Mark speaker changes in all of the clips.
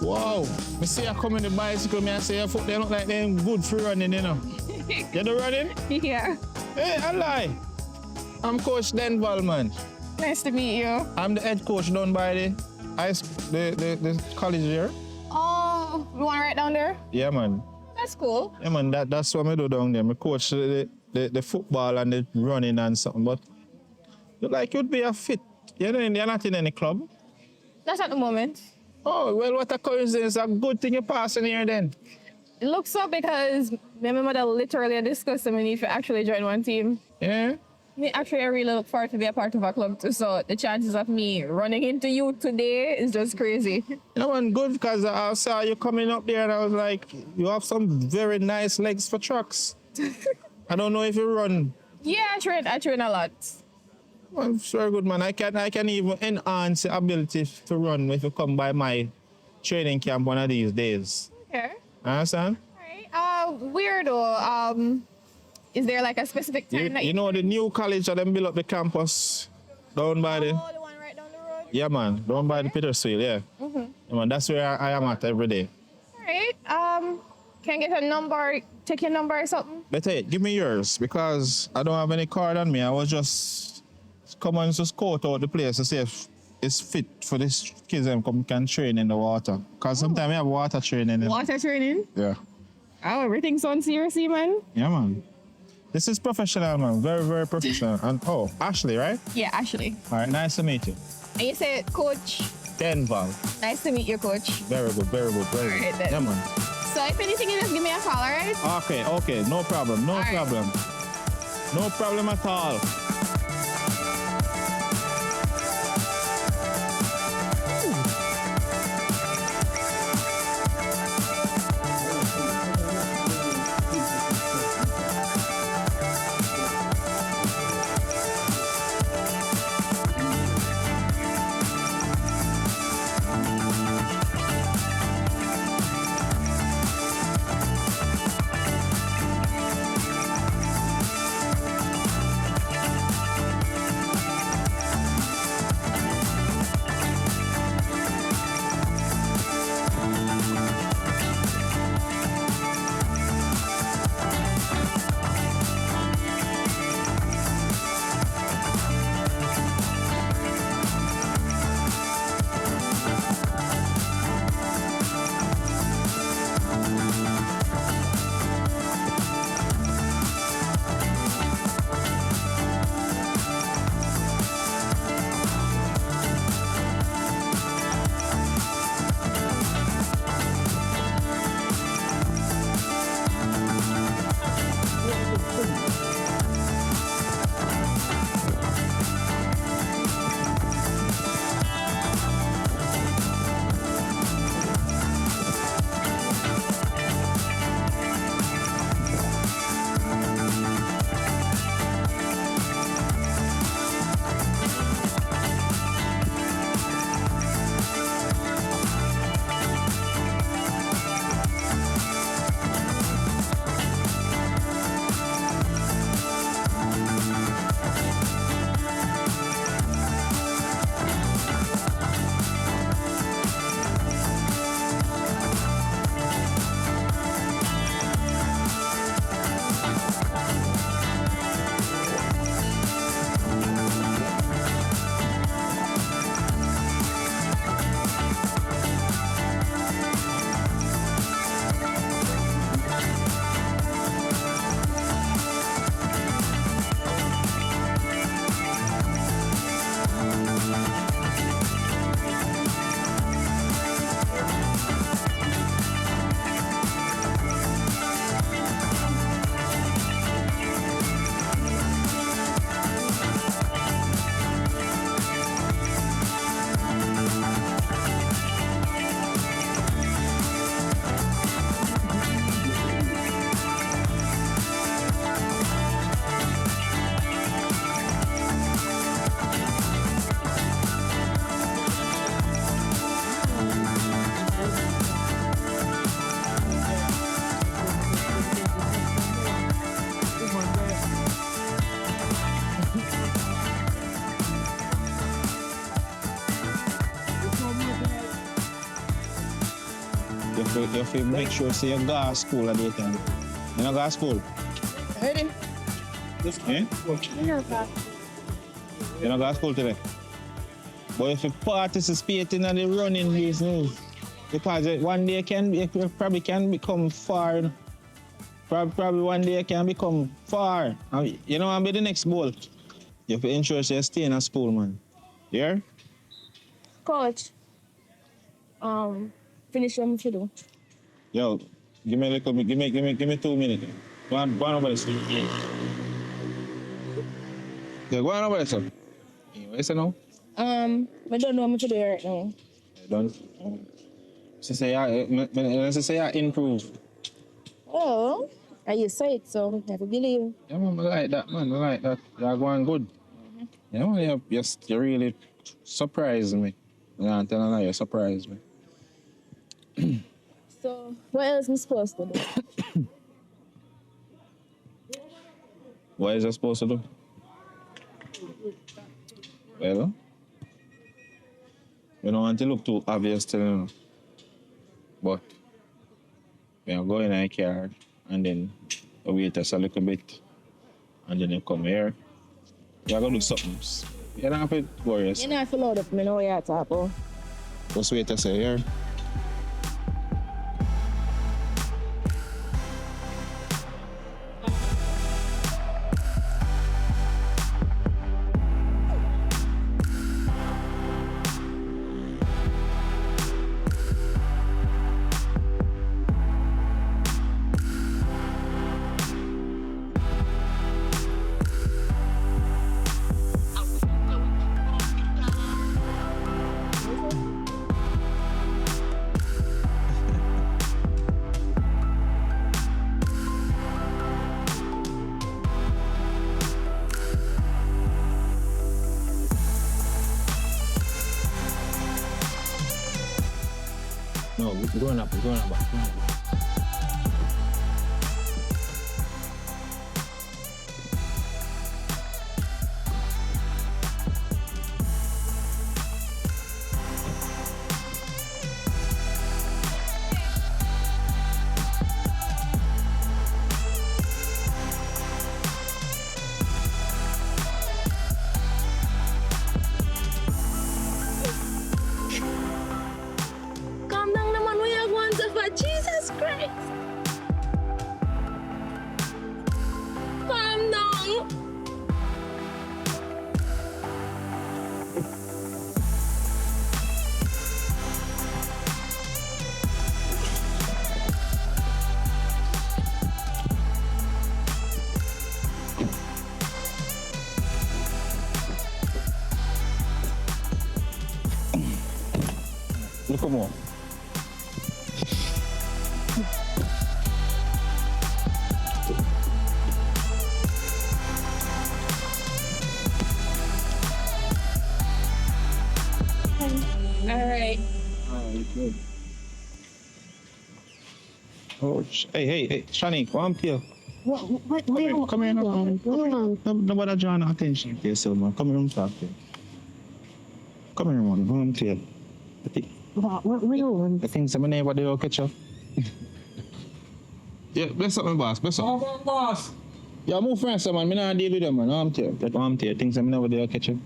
Speaker 1: Wow. Me see you come in the bicycle, me I say your foot they look like them good for running, you know. You do running?
Speaker 2: Yeah.
Speaker 1: Hey, I lie. I'm Coach Denval, man.
Speaker 2: Nice to meet you.
Speaker 1: I'm the head coach down by the college here.
Speaker 2: Oh, you want to write down there?
Speaker 1: Yeah, man.
Speaker 2: That's cool.
Speaker 1: Yeah, man, that's what I do down there. I coach the football and the running and something, but you like you'd be a fit. You're not in any club.
Speaker 2: Not at the moment.
Speaker 1: Oh, well, what a coincidence. A good thing you're passing here then.
Speaker 2: It looks so because my mother literally discussed that we need to actually join one team.
Speaker 1: Yeah?
Speaker 2: I really look forward to be a part of a club too, so the chances of me running into you today is just crazy.
Speaker 1: You know, man, good because I saw you coming up there and I was like, you have some very nice legs for trucks. I don't know if you run.
Speaker 2: Yeah, I train a lot.
Speaker 1: Well, it's very good, man. I can even enhance your ability to run if you come by my training camp one of these days.
Speaker 2: Okay.
Speaker 1: Understand?
Speaker 2: Alright. Weirdo. Is there like a specific time that
Speaker 1: you know the new college that them built up the campus down by the...
Speaker 2: Oh, the one right down the road?
Speaker 1: Yeah, man. Down by the Petersfield, yeah.
Speaker 2: Mm-hmm.
Speaker 1: Yeah, man, that's where I am at every day.
Speaker 2: Alright. Can I get a number, take your number or something?
Speaker 1: Better yet, give me yours because I don't have any card on me. I was just coming to scout out the place to see if it's fit for these kids and can train in the water. Because sometimes we have water training.
Speaker 2: Water training?
Speaker 1: Yeah.
Speaker 2: Oh, everything's on seriously, man.
Speaker 1: Yeah, man. This is professional, man. Very, very professional. And oh, Ashley, right?
Speaker 2: Yeah, Ashley.
Speaker 1: All right, nice to meet you.
Speaker 2: And you said Coach.
Speaker 1: Denval.
Speaker 2: Nice to meet you, Coach.
Speaker 1: Very good, very good, very
Speaker 2: All
Speaker 1: good.
Speaker 2: right, then.
Speaker 1: Yeah, man.
Speaker 2: So if anything, you just give me a call, alright?
Speaker 1: Okay, no problem, no
Speaker 2: All right.
Speaker 1: problem. No problem at all. have to make sure say you go to school at the time. You not go to school?
Speaker 2: Ready?
Speaker 1: Eh? You not go to school today? But if you participate in the running business, because one day you probably can become far. Probably one day you can become far. You know, I'll be the next Bolt. You have to ensure you stay in a school, man. You hear?
Speaker 2: Coach. Finish what you do.
Speaker 1: Yo, give me 2 minutes. Go on over this. Yeah, go on over this. You say no?
Speaker 2: I don't know what to do right now.
Speaker 1: Don't. She say I improve.
Speaker 2: Oh, you say it, so I have to believe.
Speaker 1: Yeah, man, I like that, man. I like that. You're going good. You know, you really surprised me. I'm telling you, you surprised me.
Speaker 2: So, what else am I supposed to do?
Speaker 1: What is I supposed to do? Well, you don't want to look too obvious to them. But you go in a car and then you wait just a little bit and then you come here. You're going to do something. You don't have to worry.
Speaker 2: You know, I feel loud up, I know what you're talking about.
Speaker 1: Just wait to say here. No, we're going up.
Speaker 2: Calm down, the man. We are going to for Jesus Christ. Calm down.
Speaker 1: Look at more.
Speaker 2: All right.
Speaker 1: Good. Oh, hey, Shani, come here.
Speaker 2: What?
Speaker 1: Come here, nobody draw no attention to yourself, man. Come here and talk to you. Come here, man. Come here.
Speaker 2: What we doing?
Speaker 1: I think some neighbor they will catch up. Yeah, bless up, my boss. Bless up.
Speaker 3: Boss.
Speaker 1: Yeah, move friends, man. Me not deal with them, man. I'm here. Things some neighbor they will catch up.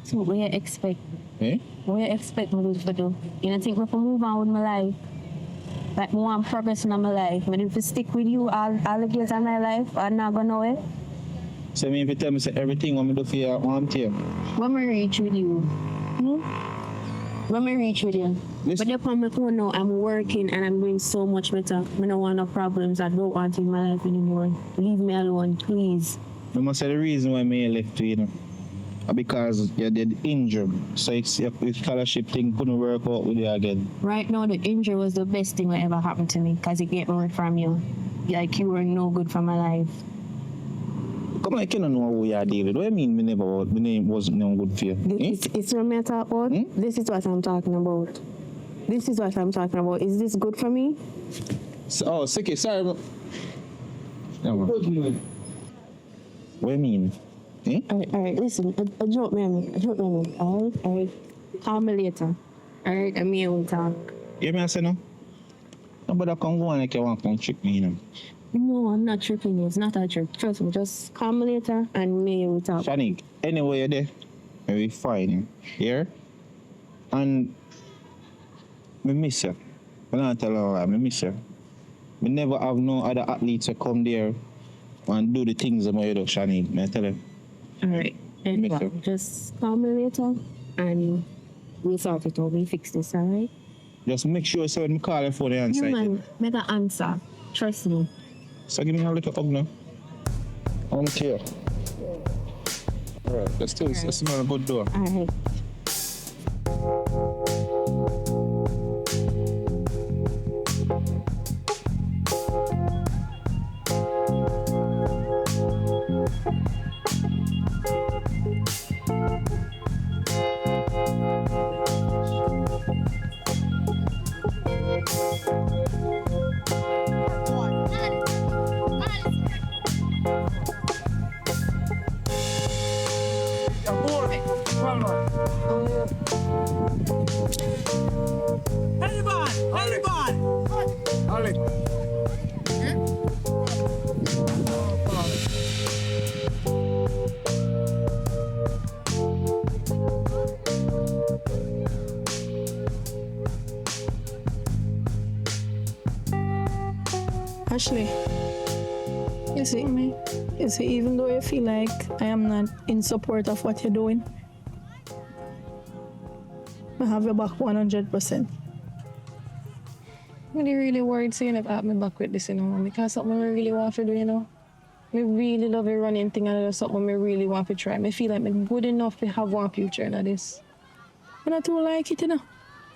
Speaker 4: So what you expect?
Speaker 1: Eh?
Speaker 4: What you expect me to do? You don't think we can move on with my life? Like me want progress in my life. But if I stick with you all the days of my life, I'm not gonna know it.
Speaker 1: So if you tell me say everything what me do for you, I'm here.
Speaker 4: When I reach with you, when I reach with you.
Speaker 1: Listen.
Speaker 4: But upon my phone now, I'm working and I'm doing so much better. I don't want no problems. I don't want in my life anymore. Leave me alone, please.
Speaker 1: You must say the reason why me left you, you know. Because you're dead injured. So it's your scholarship thing couldn't work out with you again.
Speaker 4: Right now, the injury was the best thing that ever happened to me because it get me from you. Like you were no good for my life.
Speaker 1: Come on, I cannot know who you are dealing with. What do you mean my name wasn't no good for you?
Speaker 4: It's what I'm talking about. This is what I'm talking about. This is what I'm talking about. Is this good for me?
Speaker 1: So, Siki, sorry. No, man.
Speaker 3: Good man.
Speaker 1: What do you mean? Eh?
Speaker 4: All right, listen. A joke, man. All right. Call me later. All right, I'm here with talk.
Speaker 1: Hear me I say no? Nobody can go on like you want to come trick me, you know.
Speaker 4: No, I'm not tripping you. It's not a trick. Trust me. Just call me later and me will talk.
Speaker 1: Shanik, anyway you're there, maybe fine. Here? And me miss you. I don't tell you why, I miss you. We never have no other athletes that come there and do the things that you do, Shanik. I tell you.
Speaker 4: Alright.
Speaker 1: Miss
Speaker 4: Anyway,
Speaker 1: you.
Speaker 4: just call me later and we'll sort it out. We'll fix this, alright?
Speaker 1: Just make sure so when I call your phone you answer.
Speaker 4: You
Speaker 1: it.
Speaker 4: man, make an answer. Trust me.
Speaker 1: So give me a little hug now. I'm here. Alright, let's do this. Let's smell a good door.
Speaker 4: Alright.
Speaker 3: Ashley, you see me? You see, even though you feel like I am not in support of what you're doing, I have your back 100%.
Speaker 2: I'm really worried seeing if I have me back with this, you know, because something I really want to do, you know. I really love the running thing and it's something I really want to try. I feel like I'm good enough to have one future in this.
Speaker 3: I not too like it, you know.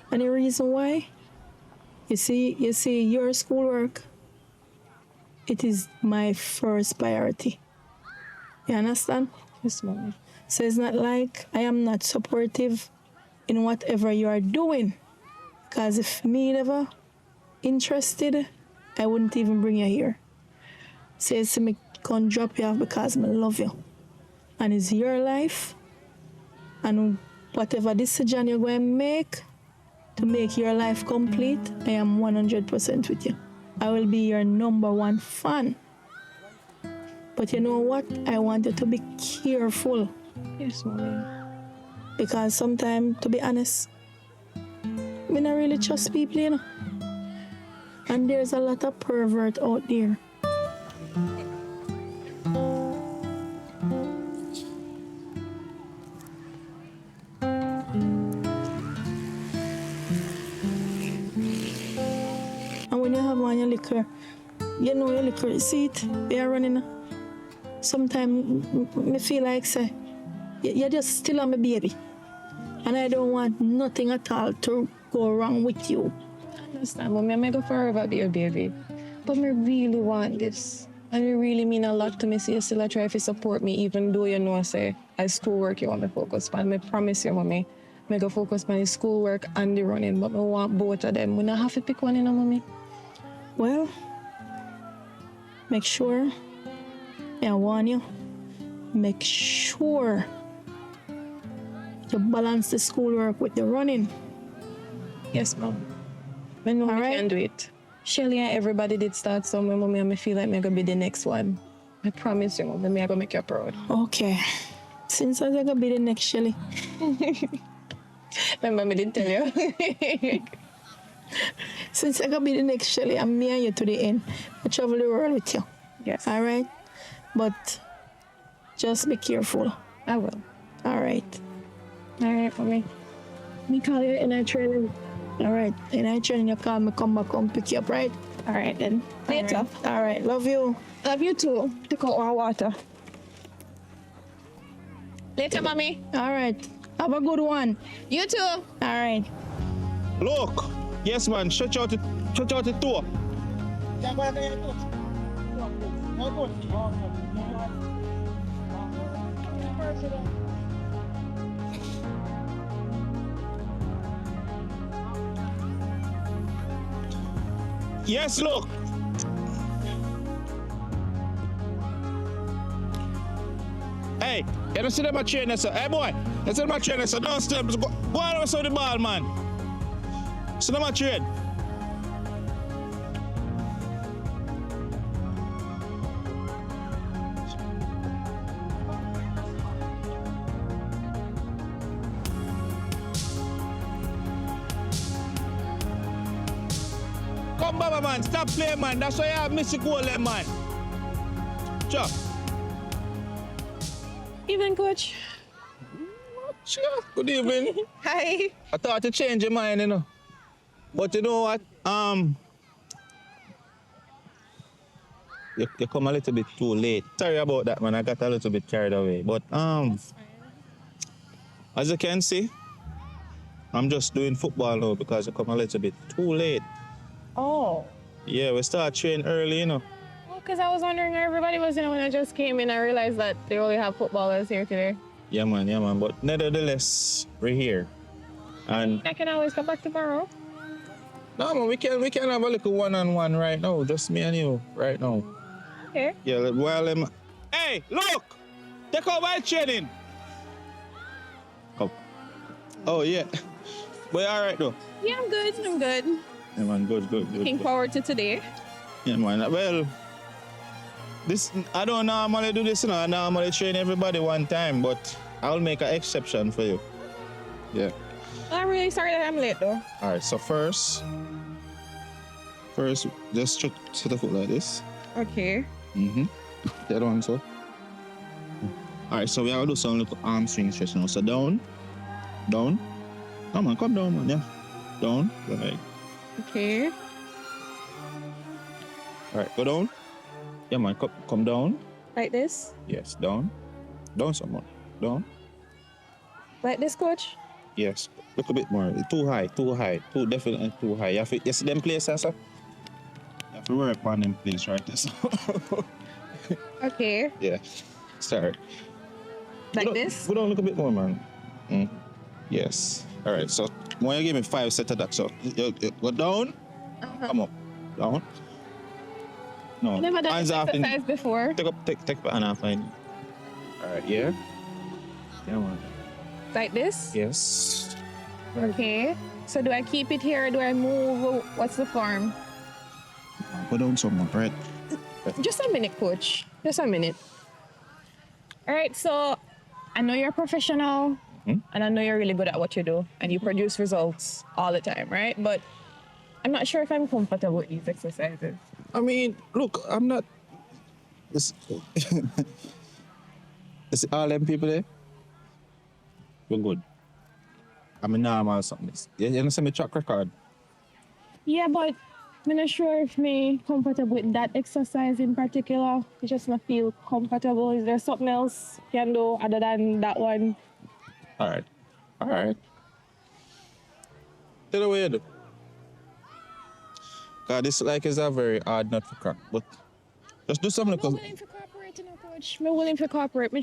Speaker 3: And the reason why, you see your schoolwork, it is my first priority. You understand?
Speaker 2: Yes, mommy.
Speaker 3: So it's not like I am not supportive in whatever you are doing. Because if me never interested, I wouldn't even bring you here. Says to me, can't drop you off because I love you. And it's your life. And whatever decision you're going to make to make your life complete, I am 100% with you. I will be your number one fan. But you know what? I want you to be careful.
Speaker 2: Yes, mommy.
Speaker 3: Because sometimes, to be honest, I don't really trust people, you know. And there's a lot of pervert out there. And when you have on your liquor, you know your liquor receipt, you're running. Sometimes I feel like, say, you're just still on my baby. And I don't want nothing at all to go wrong with you.
Speaker 2: I understand, mommy. I'm going to forever be your baby. But I really want this. And it really mean a lot to me, so you still try to support me, even though you know, say, as schoolwork you want me to focus on. I promise you, mommy, I'm going to focus on the schoolwork and the running, but I want both of them. We don't have to pick one, you know, mommy.
Speaker 3: Well, make sure, I warn you, make sure you balance the schoolwork with the running.
Speaker 2: Yes, mom. I know I can do it. Shelly and everybody did start somewhere, mommy, and I feel like I'm going to be the next one. I promise you, mommy, I'm going to make you proud.
Speaker 3: Okay. Since I'm going to be the next Shelly.
Speaker 2: Remember, I didn't tell you.
Speaker 3: Since I'm going to be the next Shelly, I'm me and you to the end. I travel the world with you.
Speaker 2: Yes.
Speaker 3: All right? But just be careful.
Speaker 2: I will.
Speaker 3: All right.
Speaker 2: All right, mommy. Me call you in our training.
Speaker 3: All right. And I training you call me, come back, come pick you up, right?
Speaker 2: All right, then. Later.
Speaker 3: All right. Love you.
Speaker 2: Love you too. Take out our water. Later, mommy.
Speaker 3: All right. Have a good one.
Speaker 2: You too.
Speaker 3: All right.
Speaker 1: Look! Yes man, shut out the door. Yes, look. Hey, you don't see them a trainer, sir. Hey boy, you see them a trainer, sir. Don't step. Go on over the ball, man. See them a train. Baba, man. Stop playing, man. That's why I have missed the goal, man. Sure.
Speaker 2: Evening, coach.
Speaker 1: Sure. Good evening.
Speaker 2: Hi.
Speaker 1: I thought to change your mind, you know. But you know what? You come a little bit too late. Sorry about that, man. I got a little bit carried away. But as you can see, I'm just doing football now because I come a little bit too late.
Speaker 2: Oh.
Speaker 1: Yeah, we start training early, you know.
Speaker 2: Well, because I was wondering where everybody was, when I just came in, I realized that they only have footballers here today.
Speaker 1: Yeah, man. But nevertheless, we're here. And
Speaker 2: I can always come back tomorrow.
Speaker 1: no, man, we can have a little one-on-one right now. Just me and you right now.
Speaker 2: Okay.
Speaker 1: Yeah, well, hey, look! Take over training. Oh, yeah. But all right, though.
Speaker 2: Yeah, I'm good.
Speaker 1: Yeah, man, good.
Speaker 2: Looking forward to today.
Speaker 1: Yeah, man. Well, I don't normally do this, you know. I normally train everybody one time, but I'll make an exception for you. Yeah.
Speaker 2: I'm really sorry that I'm late, though.
Speaker 1: All right, so first, just set the foot like this.
Speaker 2: Okay.
Speaker 1: That one, so. All right, so we have to do some little arm swing stretch now. So down. Come on, come down, man. Yeah. Down. Right.
Speaker 2: Okay.
Speaker 1: All right, go down. Yeah, man, come down.
Speaker 2: Like this?
Speaker 1: Yes, down. Down some more. Down.
Speaker 2: Like this, coach?
Speaker 1: Yes. Look a bit more. Too high. Definitely too high. You see them places, sir? You have to work on them places right there. So.
Speaker 2: Okay.
Speaker 1: Yeah. Sorry.
Speaker 2: Like this?
Speaker 1: Go down, look a bit more, man. Yes. All right, so when you give me 5 sets of that, so you go down, come up, down. No,
Speaker 2: I've never done
Speaker 1: hands
Speaker 2: this
Speaker 1: off.
Speaker 2: exercise before.
Speaker 1: Take the hand off. All right, yeah. Yeah, man.
Speaker 2: Like this?
Speaker 1: Yes.
Speaker 2: Okay. So do I keep it here or do I move? What's the form?
Speaker 1: Go down some more, right?
Speaker 2: Just a minute, coach. Just a minute. All right, so I know you're a professional and I know you're really good at what you do and you produce results all the time, right? But I'm not sure if I'm comfortable with these exercises.
Speaker 1: I mean, look, I'm not. It's all them people there. We're good. I'm a normal something. You understand my track record?
Speaker 2: Yeah, but I'm not sure if me comfortable with that exercise in particular. I just not feel comfortable. Is there something else you can do other than that one?
Speaker 1: All right. Tell the way you do. God, this like is a very hard nut to crack, but just do something.
Speaker 2: I'm willing to cooperate, coach. I'm willing to cooperate. I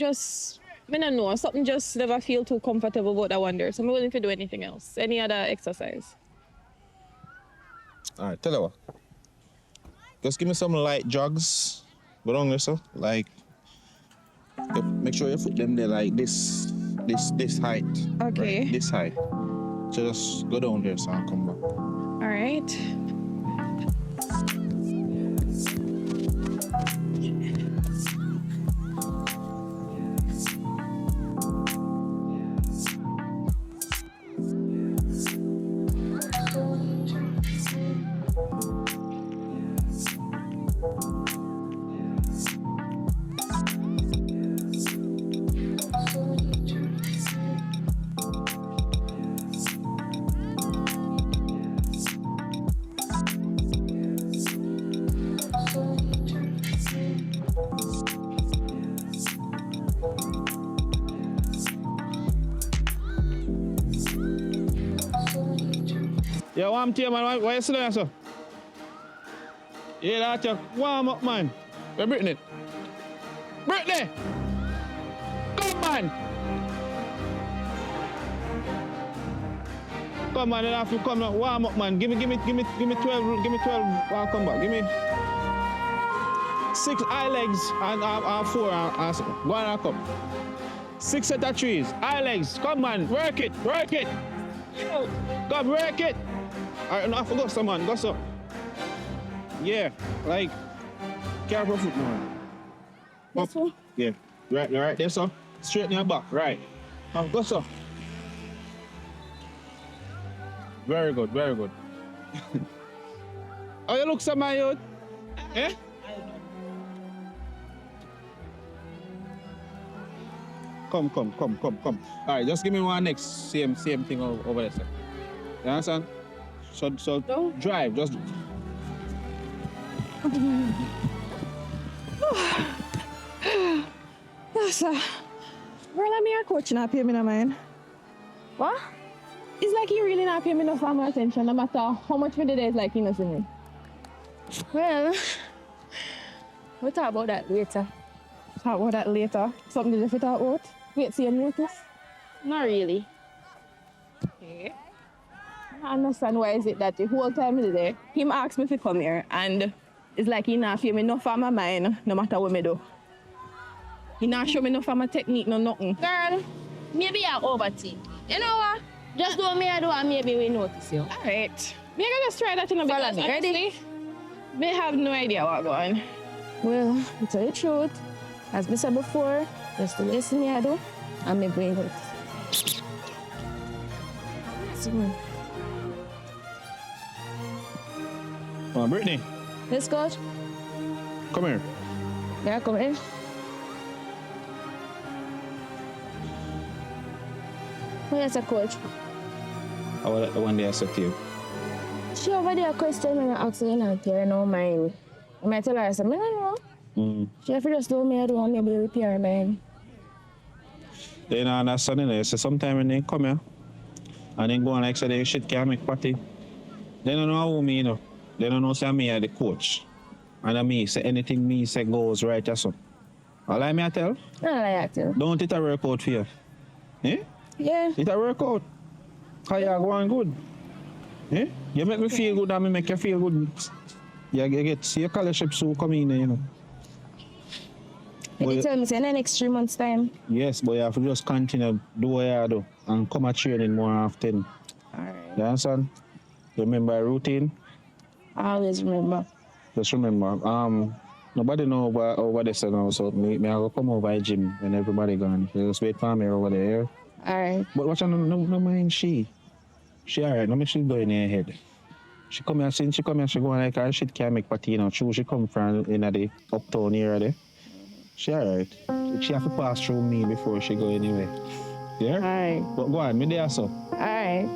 Speaker 2: don't know. Something just never feel too comfortable about that one there. So I'm willing to do anything else. Any other exercise.
Speaker 1: All right, tell you what. Just give me some light jogs. Go down there, so like. Make sure you put them there like this height.
Speaker 2: Okay.
Speaker 1: Right? This height. So just go down there, so I'll come back.
Speaker 2: All right.
Speaker 1: Yeah, warm tea, man. Why you sitting there, sir? Yeah, that's warm up, man. Where Brittany? Brittany! Come, man! Come, man, you have to come now. Warm up, man. Give me 12. Give me 12. I'll come back. Give me 6 eye legs and 4 and go on and come. 6 set of trees. Eye legs. Come, man. Work it. Come, work it. All right, now I forgot some, man. Go so. Yeah, like, careful foot, man.
Speaker 2: This one?
Speaker 1: Yeah, right there, so. Straighten your back, right. Go so. Very good. How you look some my youth? Eh? Come. Alright, just give me one next same thing over there, sir. You understand? So
Speaker 2: No.
Speaker 1: drive, just
Speaker 2: Yes, Girl, I'm here coach not pay me no mind. What? It's like you really not pay me no family attention, no matter how much for the day, it's like you know see me. Well, we'll talk about that later. Talk about that later. Something did you talk about? Wait, see you notice? Not really. Okay. I understand why is it that the whole time of the day, him asked me to come here and it's like he not feel me no for my mind, no matter what me do. He not show me no for my technique, no nothing.
Speaker 5: Girl, maybe I overthink. You know what? Just do what me I do and maybe we notice you.
Speaker 2: Alright. Me gonna just try that in a bit.
Speaker 5: Follow me, ready?
Speaker 2: Honestly, me have no idea what going.
Speaker 5: Well, to tell you the truth, as we said before, just do listen me I do and maybe we notice. See me.
Speaker 1: Come on, Brittany.
Speaker 5: Let's go.
Speaker 1: Come here.
Speaker 5: Yeah, come in. Oh, yes, coach.
Speaker 1: I will one day I said to you.
Speaker 5: She over there question me and ask you not here, no mind. I might tell her, I said, I don't know. She have to just do me, I do and maybe repair her mind.
Speaker 1: They don't understand it. So sometimes when they come here and then go on like say they shit can't make party, they don't know how me, you know. They don't know say me are the coach. And I me say anything me say goes right or so. All I me I tell?
Speaker 5: I don't like that.
Speaker 1: Don't it a work out for you? Eh?
Speaker 5: Yeah.
Speaker 1: It a work out. How you going good? Eh? You make me feel good and me make you feel good. You get see your scholarship so come in, you know.
Speaker 5: Did you tell me say in the next 3 months' time?
Speaker 1: Yes, but you have to just continue do what you do and come at training more often.
Speaker 5: Alright.
Speaker 1: You understand? You remember your routine?
Speaker 5: I always remember.
Speaker 1: Just remember, nobody know over this now, so me I go come over the gym when everybody gone. You just wait for me over there.
Speaker 5: Alright.
Speaker 1: But watch out, no mind she. She alright, no make she go in her head. She come here, since she come here, she go like her shit can't make party, you know. True, she come from in the uptown area there. She alright. She have to pass through me before she go anywhere. Yeah?
Speaker 5: Alright.
Speaker 1: But go on, me there so.
Speaker 5: Alright.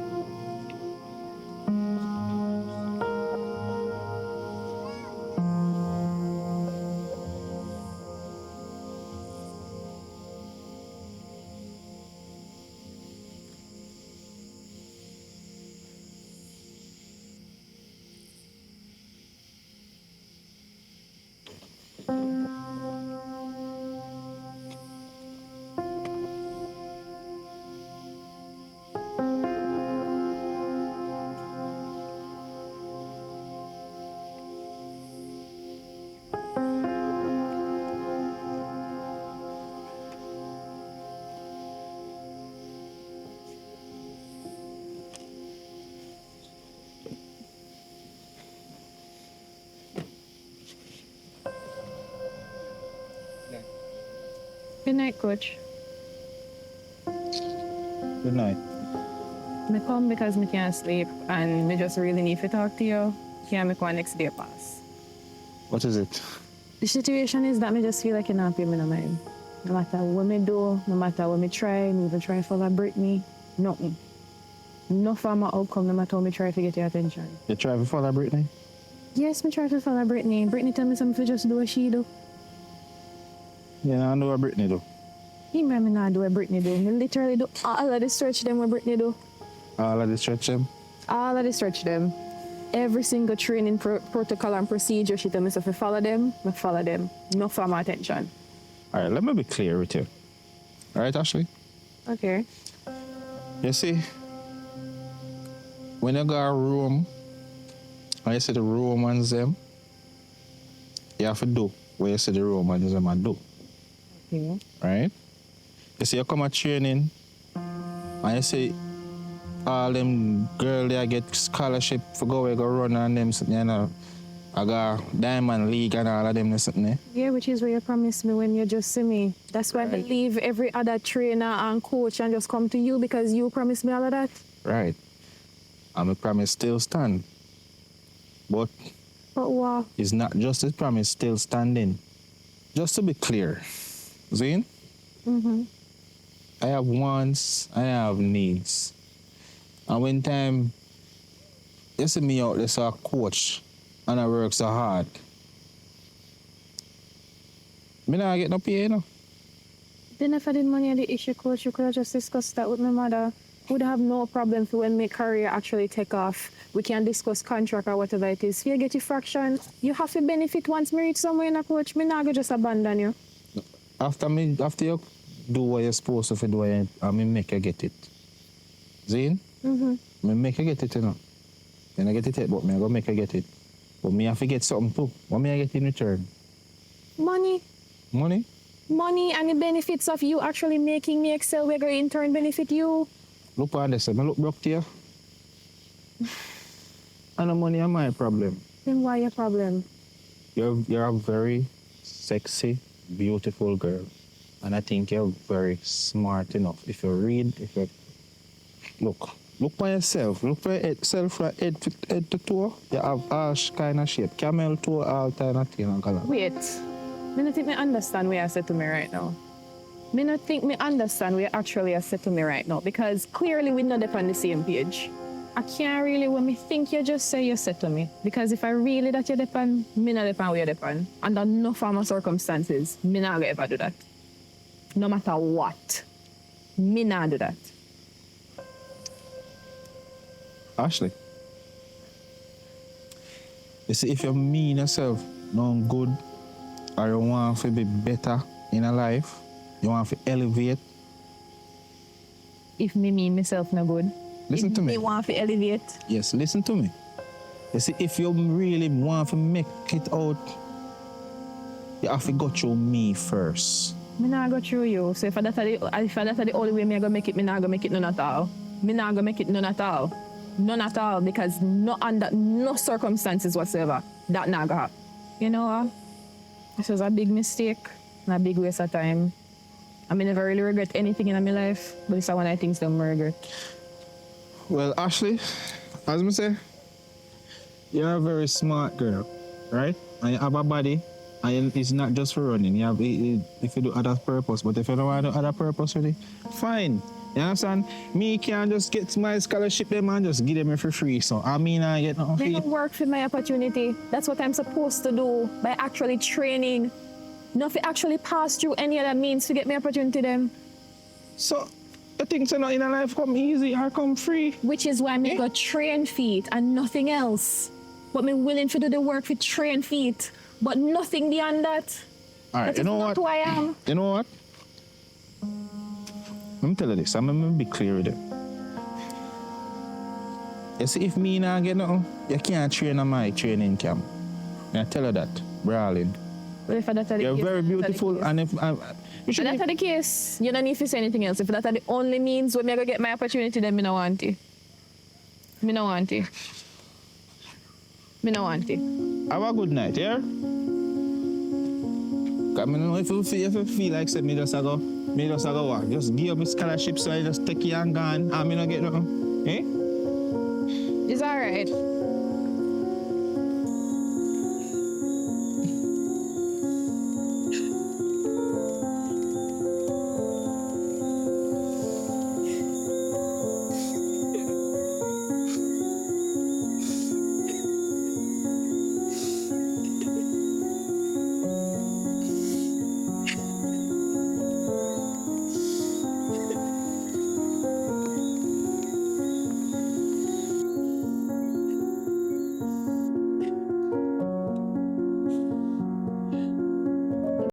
Speaker 2: Good night, coach.
Speaker 1: Good night.
Speaker 2: Me come because me can't sleep and me just really need to talk to you. Can't make one next day pass.
Speaker 1: What is it?
Speaker 2: The situation is that me just feel like you're not paying me no mind. No matter what me do, no matter what me try, me even try to follow Brittany, nothing. No for my outcome, no matter how me try to get your attention.
Speaker 1: You try to follow Brittany?
Speaker 2: Yes, me try to follow Brittany. Brittany tell me something to just do what she do.
Speaker 1: Yeah, I know what Brittany do.
Speaker 2: He me not do what Brittany do. Me literally do all of the stretch them what Brittany do.
Speaker 1: All of the stretch them?
Speaker 2: All of the stretch them. Every single training protocol and procedure, she tell me if I follow them, I follow them. No for my attention.
Speaker 1: All right, let me be clear with you. All right, Ashley?
Speaker 2: Okay.
Speaker 1: You see, when you go a room, and you see the Romans them, you have to do what you see the Romans them and do.
Speaker 2: Okay.
Speaker 1: Right? You see, you come at training, and you see all them girls they get scholarship for go run and them something, you know. I got Diamond League and all of them something.
Speaker 2: Yeah, which is what you promised me when you just see me. That's why I leave every other trainer and coach and just come to you because you promised me all of that.
Speaker 1: Right. And my promise still stand. But
Speaker 2: But what?
Speaker 1: Is not just a promise still standing. Just to be clear, Zane, I have wants, I have needs. And when time you see me out there so a coach and I work so hard, me not get no pay, you know.
Speaker 2: Then if I did money at the issue, coach, you could have just discussed that with my mother. Would have no problem for when my career actually take off. We can discuss contract or whatever it is. If you get your fraction, you have to benefit once me reach somewhere in a coach. Me not go just abandon you.
Speaker 1: After you do what you're supposed to do, I me make you get it. Zane? Me make you get it, you know. You don't get it yet, but me I go make you get it. But me have to get something too. What me I get in return?
Speaker 2: Money.
Speaker 1: Money?
Speaker 2: Money and the benefits of you actually making me excel, we're going to in turn benefit you.
Speaker 1: Look on this, I look broke to you. And the money is my problem.
Speaker 2: Then why your problem?
Speaker 1: You're a very sexy, beautiful girl. And I think you're very smart enough. If you read, look by yourself. Look by yourself from head to toe. You have ash kind of shape. Camel toe, all kind of thing.
Speaker 2: Wait. I don't think me understand what you said to me right now. I don't think me understand what you actually said to me right now because clearly we're not on the same page. I can't really, when me think you just say you said to me. Because if I really that you depend, me not depend where you depend. Under no form of circumstances, me not gonna ever do that. No matter what. Me not do that.
Speaker 1: Ashley, you see, if you mean yourself no good or you want to be better in a life, you want to elevate.
Speaker 2: If me mean myself no good.
Speaker 1: Listen to me.
Speaker 2: Me want to elevate.
Speaker 1: Yes, listen to me. You see, if you really want to make it out, you have to go through me first.
Speaker 2: Me not go through you. So if that's the only way me I go make it, me not go make it none at all. Me not go make it none at all. None at all because no under no circumstances whatsoever that not go happen. You know what? This was a big mistake and a big waste of time. I mean, never really regret anything in my life, but it's one of the things that I regret.
Speaker 1: Well, Ashley, as I say, you're a very smart girl, right? And you have a body, and it's not just for running. You have if you do other purpose, but if you don't want to do other purpose really, fine. You understand? Me can't just get my scholarship them and just give them for free. So I mean I get nothing
Speaker 2: I
Speaker 1: free.
Speaker 2: don't work for my opportunity. That's what I'm supposed to do by actually training. Not to actually pass through any other means to get my opportunity then.
Speaker 1: So the things are not in a life come easy or come free.
Speaker 2: Which is why me go train feet and nothing else. But me willing to do the work with train feet. But nothing beyond that.
Speaker 1: All right,
Speaker 2: That
Speaker 1: you
Speaker 2: is
Speaker 1: know
Speaker 2: not
Speaker 1: what?
Speaker 2: who I am.
Speaker 1: You know what? Let me tell you this. I'm going to be clear with it. You see, if me not get nothing, you can't train on my training camp. I tell you that, brawling.
Speaker 2: But if that's the
Speaker 1: You're
Speaker 2: case,
Speaker 1: very beautiful, and if
Speaker 2: If that's the case, you don't need to say anything else. If that's the only means when me go get my opportunity, then me no want it. Me no want it. Me no want it.
Speaker 1: have a good night, yeah? Cause me know if you feel like say me just go what? Just give up my scholarship so I just take you and gone and me not get nothing. Eh?
Speaker 2: It's alright.